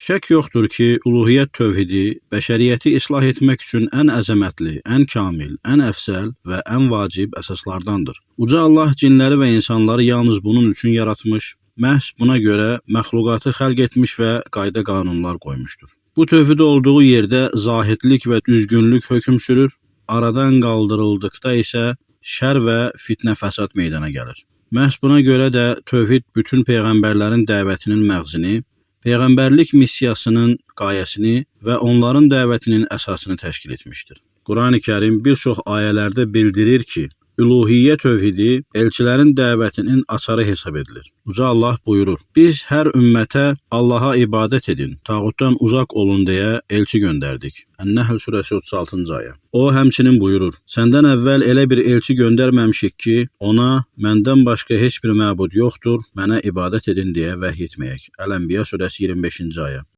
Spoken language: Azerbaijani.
Şək yoxdur ki, uluhiyyət tövhidi bəşəriyyəti islah etmək üçün ən əzəmətli, ən kamil, ən əfsəl və ən vacib əsaslardandır. Uca Allah cinləri və insanları yalnız bunun üçün yaratmış, məhz buna görə məxluqatı xəlq etmiş və qayda-qanunlar qoymuşdur. Bu tövhid olduğu yerdə zahidlik və düzgünlük hökm sürür, aradan qaldırıldıqda isə şər və fitnə-fəsad meydana gəlir. Məhz buna görə də tövhid bütün peyğəmbərlərin dəvətinin məğzini, peyğəmbərlik missiyasının qayəsini və onların dəvətinin əsasını təşkil etmişdir. Qurani Kərim bir çox ayələrdə bildirir ki, üluhiyyə tövhidi elçilərin dəvətinin açarı hesab edilir. Uca Allah buyurur: Biz hər ümmətə Allaha ibadət edin, tağutdan uzaq olun deyə elçi göndərdik. Ən-Nəhl surəsi 36-cı ayə. O həmçinin buyurur: Səndən əvvəl elə bir elçi göndərməmişik ki, ona məndən başqa heç bir məbud yoxdur, mənə ibadət edin deyə vəhy etməyək. Əl-Ənbiya surəsi 25-ci ayə.